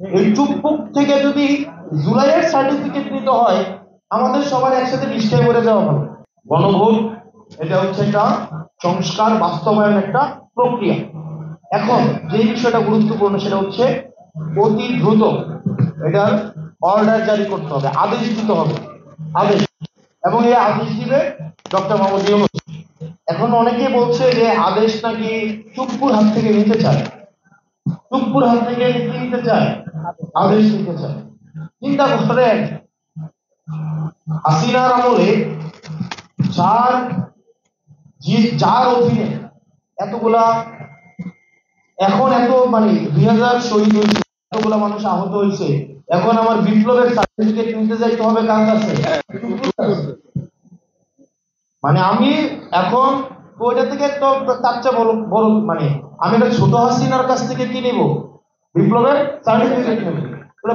এই চুপপুক থেকে যদি জুলাইয়ের সার্টিফিকেট নিতে হয়, আমাদের সবার একসাথে নিষ্ঠায় করে যাওয়া ভালো। গণভোট এটা হচ্ছে একটা সংস্কার বাস্তবায়ন একটা প্রক্রিয়া। এখন যে বিষয়টা গুরুত্বপূর্ণ সেটা হচ্ছে অতি দ্রুত এটার অর্ডার জারি করতে হবে, আদেশ দিতে হবে, আদেশ। এবং এই আদেশ দিবে ডক্টর মোহাম্মদ ইউনূস। এখন অনেকে বলছে যে আদেশ নাকি চুপ্পুর হাত থেকে নিতে চায়, চুপ্পুর হাত থেকে নিতে চায়, আদেশ নিতে চায়। চিন্তা করেন, হাসিনার আমলে যার যার অধীনে এতগুলা, এখন এত মানে 2000 শহীদ হয়েছে, এতগুলা মানুষ আহত হয়েছে, এখন আমার বিপ্লবের সার্টিফিকেট নিতে যাইতে হবে কার কাছে? মানে আমি এখন ওইটা থেকে একটা তার চেয়ে বড় বড় মানে আমি একটা ছোট হাসিনার কাছ থেকে কি নিব? বিপ্লবের সার্টিফিকেট নেব।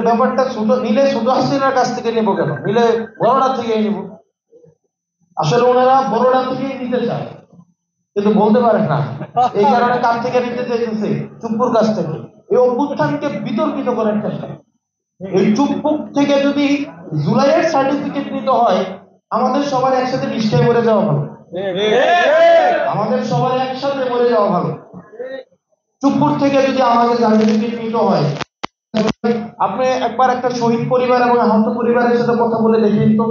ব্যাপারটা ছোট নিলে ছোট হাসিনার কাছ থেকে নেব কেন? নিলে বড়টা থেকে নেব। আসলে ওনারা বড়টা থেকেই নিতে চায় কিন্তু বলতে পারে না, এই কারণে কার থেকে নিতে চাইতেছে? চুপ্পুর কাছ থেকে। এই অভ্যুত্থানকে বিতর্কিত করার চেষ্টা। এই চুপ্পুক থেকে যদি জুলাইয়ের সার্টিফিকেট নিতে হয়, আমাদের সবার একসাথে নিষ্ঠায় মরে যাওয়া ভালো। আমাদের সবার একসাথে মরে যাওয়া ভালো। চুপ্পুর থেকে যদি আমাদের সার্টিফিকেট নিতে হয়, আপনি একবার একটা শহীদ পরিবার এবং আহত পরিবারের সাথে কথা বলে দেখেন তো।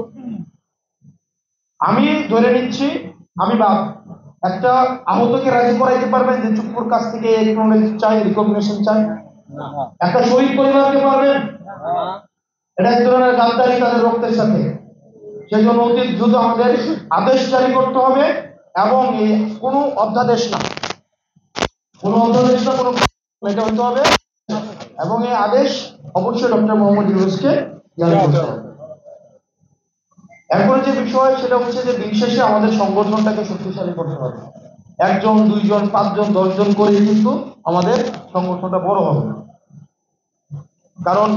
আমি ধরে নিচ্ছি, আমি বাপ, একটা আহতকে রাজি করাইতে পারবেন যে চুপ্পুর কাছ থেকে একনলেজমেন্ট চাই, রিকগনিশন চাই? একটা শহীদ পরিবারকে পারবেন? এটা এক ধরনের গাদ্দারি তাদের রক্তের সাথে। সেই জন্য অতি দ্রুত আমাদের আদেশ জারি করতে হবে, এবং কোনো অধ্যাদেশ না, কোনো অধ্যাদেশ না, কোনো এটা হতে হবে, এবং এই আদেশ অবশ্যই ডক্টর মোহাম্মদ ইউনূসকে জারি করতে হবে। এরপরে যে বিষয় সেটা হচ্ছে যে দিন শেষে আমাদের সংগঠনটাকে শক্তিশালী করতে হবে। একজন, দুইজন, পাঁচজন, 10 জন করে কিন্তু আমাদের সংগঠনটা বড় হবে না। কারণ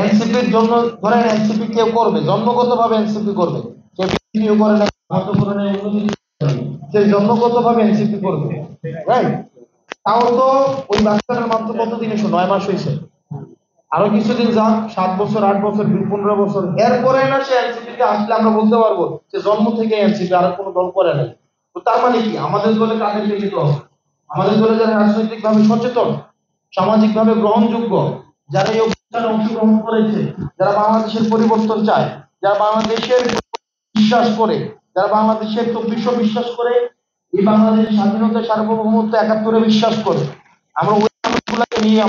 এনসিপির জন্য ধরেন এনসিপি কেউ করবে, জন্মগতভাবে এনসিপি করবে, কেউ বিএনপিও করে না, সেই জন্মগতভাবে এনসিপি করবে, রাইট? তাও তো ওই বাচ্চাটার মাত্র কতদিন, 9 মাস হয়েছে। আরো কিছুদিন যাক, 7 বছর, 8 বছর, 15 বছর, এরপরে না সে এনসিপিতে আসলে আমরা বলতে পারবো যে জন্ম থেকে এনসিপি, আর কোনো দল করে নাই। তো তার মানে কি? আমাদের দলে কাদের লিখিত হবে? আমাদের দলে যারা রাজনৈতিক ভাবে সচেতন, সামাজিক ভাবে গ্রহণযোগ্য, যারা এই অভিযানে অংশগ্রহণ করেছে, যারা বাংলাদেশের পরিবর্তন চায়, যারা বাংলাদেশের বিশ্বাস করে, যারা বাংলাদেশের 2400 বিশ্বাস করে, এই বাংলাদেশের স্বাধীনতা, সার্বভৌমত্ব, 71-এ বিশ্বাস করে, আমরা ওই মানুষগুলোকে নিয়ে